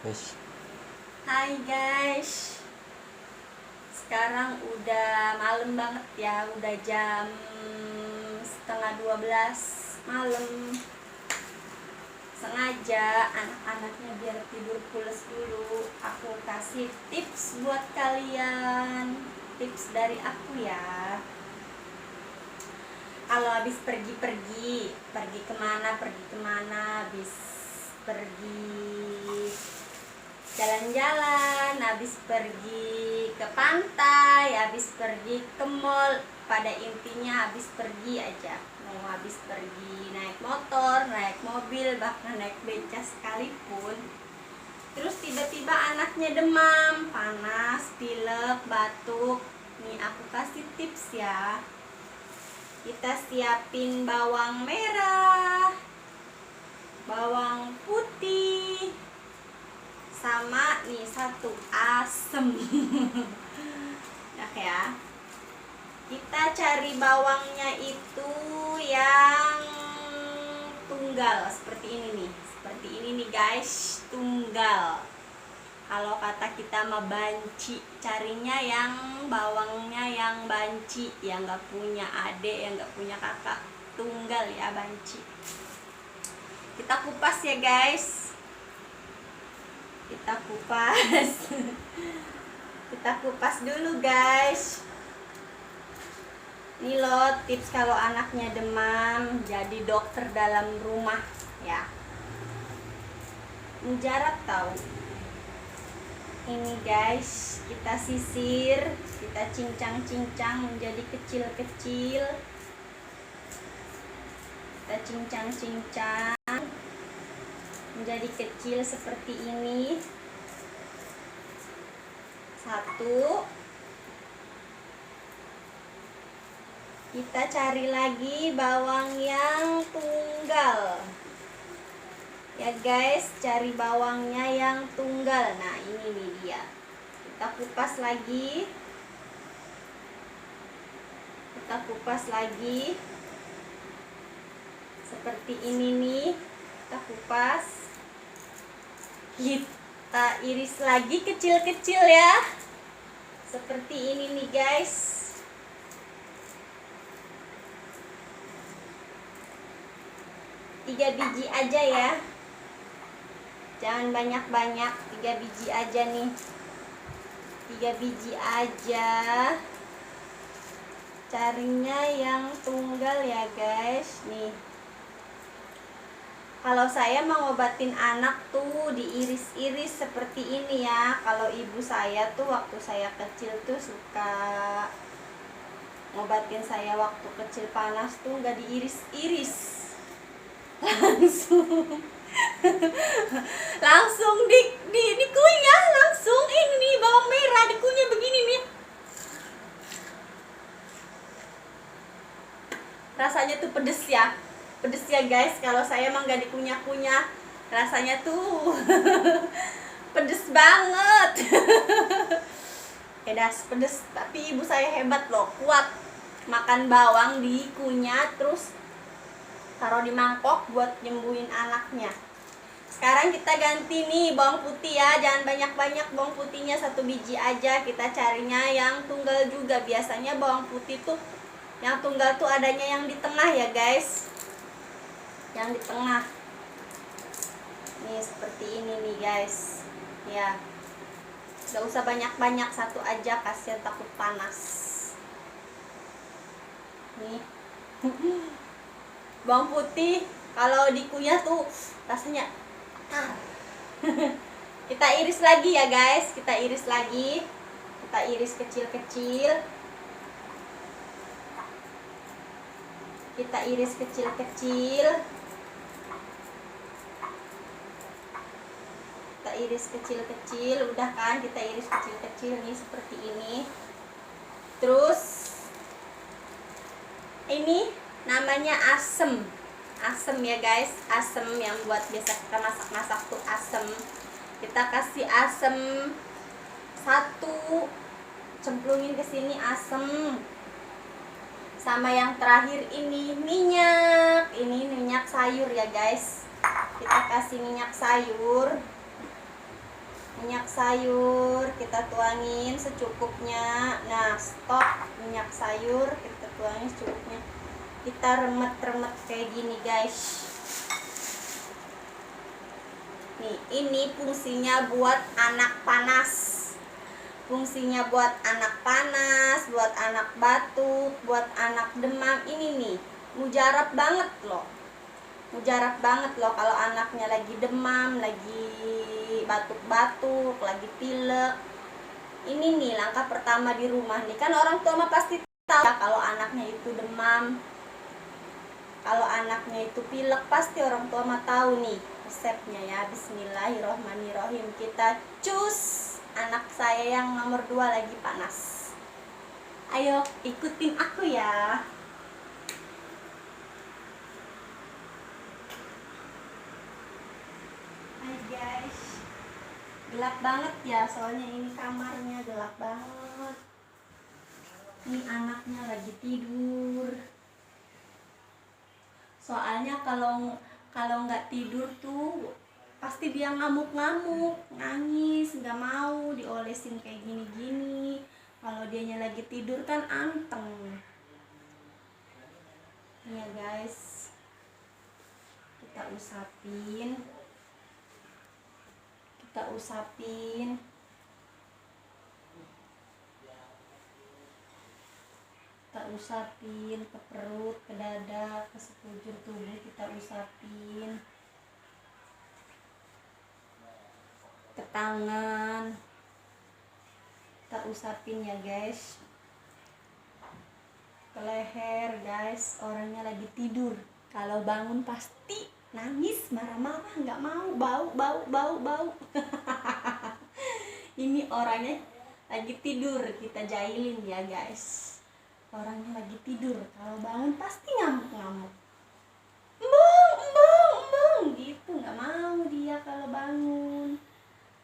Wis. Hai guys, sekarang udah malam banget ya, udah jam setengah 12 malam. Sengaja anak-anaknya biar tidur pules dulu, aku kasih tips buat kalian. Tips dari aku ya. Kalau habis pergi kemana, habis pergi jalan-jalan, habis pergi ke pantai, habis pergi ke mall, pada intinya habis pergi aja. Mau habis pergi naik motor, naik mobil, bahkan naik beca sekalipun, terus tiba-tiba anaknya demam, panas, pilek, batuk, nih aku kasih tips ya. Kita siapin bawang merah, bawang putih, sama nih satu asem. Nah ya, kita cari bawangnya itu yang tunggal seperti ini nih guys, tunggal. Kalau kata kita mah banci, carinya yang bawangnya yang banci, yang nggak punya adik, yang nggak punya kakak, tunggal ya, banci. Kita kupas ya guys, kita kupas dulu guys. Ini loh tips kalau anaknya demam, jadi dokter dalam rumah ya, mujarab tahu. Ini guys, kita sisir, kita cincang-cincang menjadi kecil-kecil, kita cincang-cincang menjadi kecil seperti ini. Satu, kita cari lagi bawang yang tunggal ya guys, cari bawangnya yang tunggal. Nah ini nih dia, kita kupas lagi, seperti ini nih. Kita kupas, kita iris lagi kecil-kecil ya, seperti ini nih guys. Tiga biji aja ya, jangan banyak-banyak, 3 biji aja nih, 3 biji aja. Carinya yang tunggal ya guys. Nih, kalau saya mau ngobatin anak tuh diiris-iris seperti ini ya. Kalau ibu saya tuh waktu saya kecil tuh suka ngobatin saya waktu kecil panas tuh nggak diiris-iris, langsung dikunyah, langsung ini bawang merah dikunyah begini nih. Rasanya tuh pedes ya guys. Kalau saya emang nggak dikunyah-kunyah, rasanya tuh pedes banget. Pedas, pedes. Tapi ibu saya hebat loh, kuat makan bawang dikunyah terus taruh di mangkok buat nyembuhin anaknya. Sekarang kita ganti nih bawang putih ya, jangan banyak-banyak bawang putihnya, 1 biji aja. Kita carinya yang tunggal juga. Biasanya bawang putih tuh yang tunggal tuh adanya yang di tengah ya guys, yang di tengah nih, seperti ini nih guys ya. Gak usah banyak-banyak, 1 aja, kasihan takut panas nih. Bawang putih kalau dikunyah tuh rasanya kita iris lagi ya guys, kita iris lagi, kita iris kecil-kecil, kita iris kecil-kecil, kita iris kecil-kecil. Udah kan, kita iris kecil-kecil nih seperti ini. Terus ini namanya asem ya guys, asem yang buat biasa kita masak-masak tuh asem. Kita kasih asem 1, cemplungin ke sini asem. Sama yang terakhir ini minyak sayur ya guys. Kita kasih minyak sayur minyak sayur kita tuangin secukupnya. Nah, stop minyak sayur, kita tuangin secukupnya. Kita remet-remet kayak gini, guys. Nih, ini fungsinya buat anak panas. Fungsinya buat anak panas, buat anak batuk, buat anak demam. Ini nih, mujarab banget loh. Mujarab banget loh kalau anaknya lagi demam, lagi batuk-batuk, lagi pilek. Ini nih langkah pertama di rumah nih. Kan orang tua mah pasti tahu ya kalau anaknya itu demam, kalau anaknya itu pilek, pasti orang tua mah tahu nih resepnya ya. Bismillahirrohmanirrohim. Kita cus. Anak saya yang nomor 2 lagi panas. Ayo ikutin aku ya. Hai guys, gelap banget ya, soalnya ini kamarnya gelap banget. Ini anaknya lagi tidur. Soalnya kalau nggak tidur tuh pasti dia ngamuk-ngamuk, nangis, nggak mau diolesin kayak gini-gini. Kalau dianya lagi tidur kan anteng. Ini ya guys, kita usapin, kita usapin. Kita usapin ke perut, ke dada, ke sekujur tubuh kita usapin. Ke tangan kita usapin ya guys. Ke leher guys, orangnya lagi tidur. Kalau bangun pasti nangis, marah-marah, nggak mau, bau. Ini orangnya lagi tidur, kita jahilin ya guys. Orangnya lagi tidur, kalau bangun pasti ngamuk-ngamuk, embung gitu, nggak mau dia kalau bangun.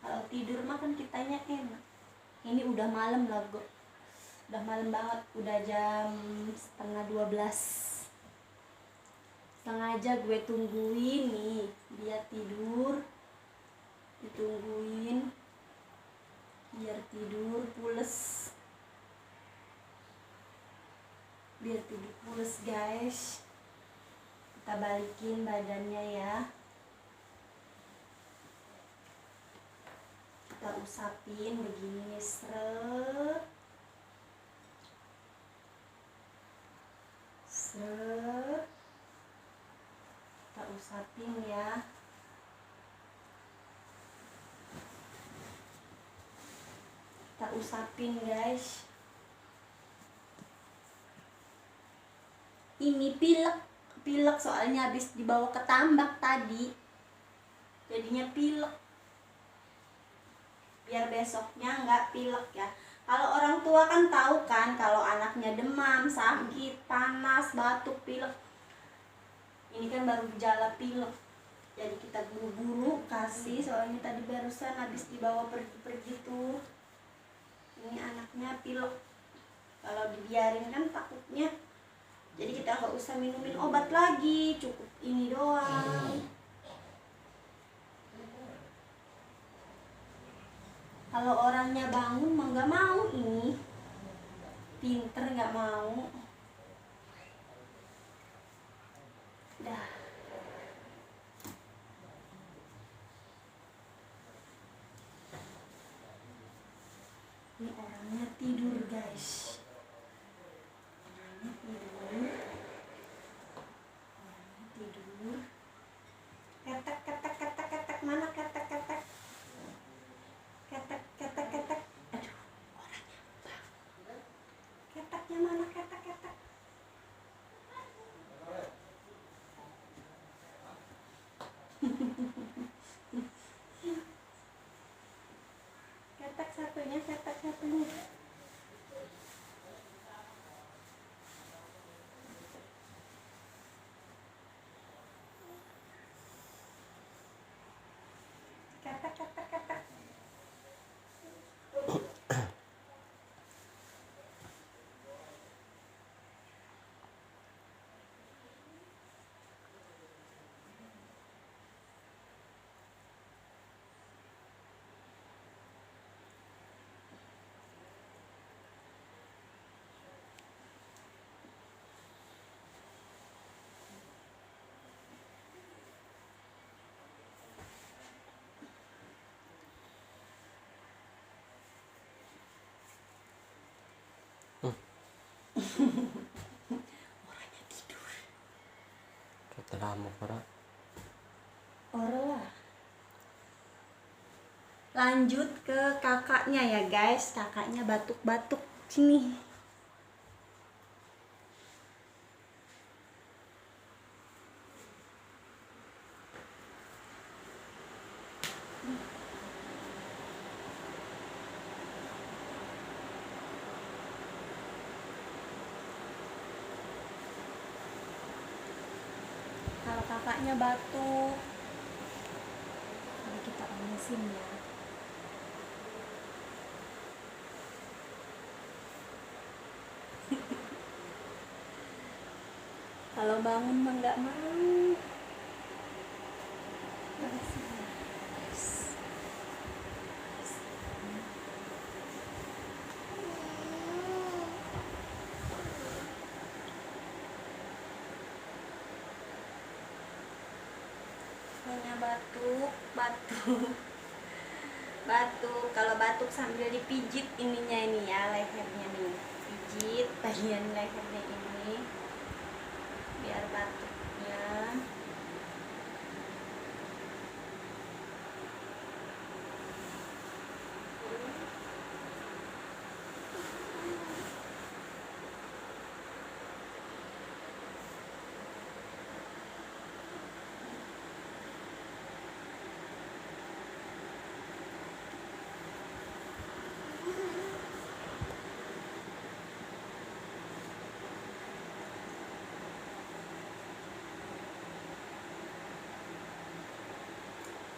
Kalau tidur mah kan kitanya enak. Ini udah malam lah, udah malam banget, udah jam 11:30. Sengaja gue tungguin nih dia tidur, ditungguin biar tidur pules, biar tidur pules guys. Kita balikin badannya ya, kita usapin begini, seret seret, kita usapin ya. Kita usapin guys. Ini pilek soalnya habis dibawa ke tambak tadi, jadinya pilek. Biar besoknya nggak pilek ya. Kalau orang tua kan tahu kan kalau anaknya demam, sakit, panas, batuk, pilek. Ini kan baru gejala pilek, jadi kita buru-buru kasih, soalnya tadi barusan habis dibawa pergi-pergi tuh. Ini anaknya pilek, kalau dibiarin kan takutnya, jadi kita nggak usah minumin obat lagi, cukup ini doang. Kalau orangnya bangun mah nggak mau, ini pinter nggak mau. Dah. Ini orangnya tidur guys. Orangnya tidur. Orangnya tidur. Ketek ketek ketek ketek, mana ketek ketek? Ketek ketek ketek. Aduh, orangnya bangun. Keteknya mana, ketek ketek? Ketek satunya, ketek satunya. Ketek ketek ketek. kamu Kora. Ora. Lanjut ke kakaknya ya guys, kakaknya batuk-batuk sini. Kalau kakaknya batuk, mari kita omesin ya. Kalau bangun mah nggak mau. Hanya batuk. Batuk. Kalau batuk sambil dipijit ininya ini ya, lehernya nih. Pijit bagian lehernya ini biar batuknya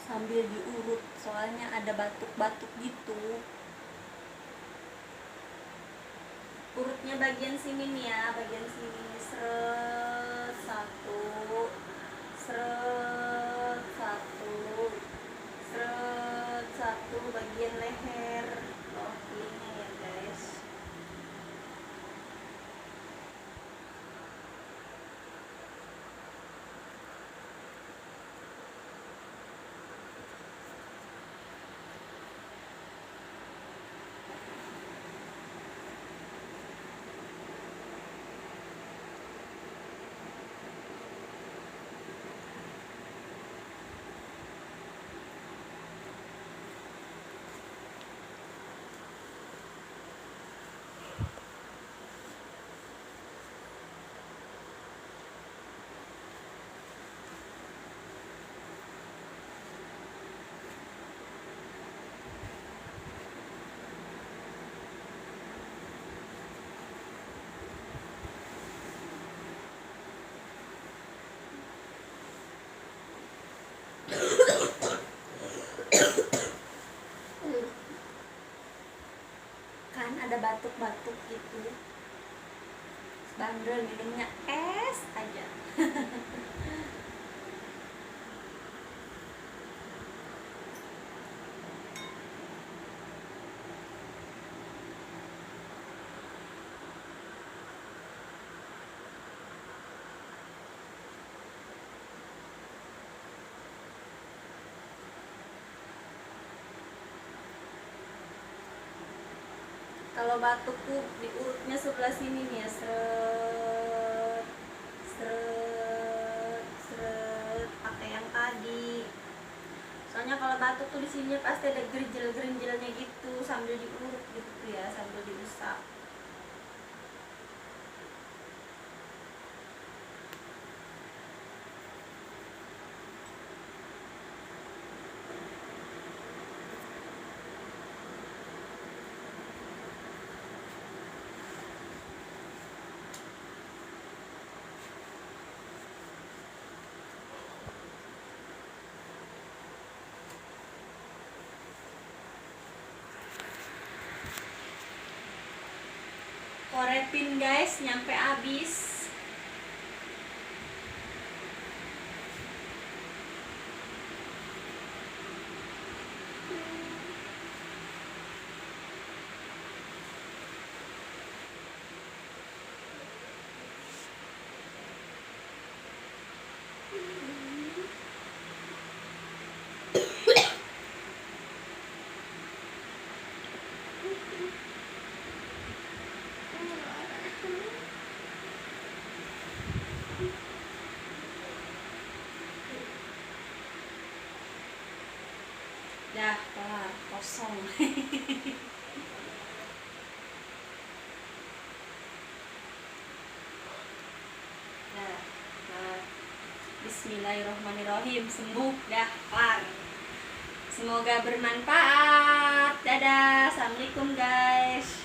sambil diurut, soalnya ada batuk-batuk gitu. Urutnya bagian sini nih ya, bagian sini. Seret satu, seret satu, seret satu, bagian leher bawah kirinya ya guys. Kan ada batuk-batuk gitu, bandel minumnya es aja. Kalau batuk tuh diurutnya sebelah sini nih ya, seret, seret, seret, pakai yang tadi. Soalnya kalau batuk tuh di sini pasti ada gerinjel-gerinjelnya gitu, sambil diurut gitu ya, sambil diusap. Korepin guys, nyampe habis. Dah kelar, kosong. Dah kelar. Bismillahirrahmanirrahim. Sembuh, dah kelar. Semoga bermanfaat. Dadah. Assalamualaikum guys.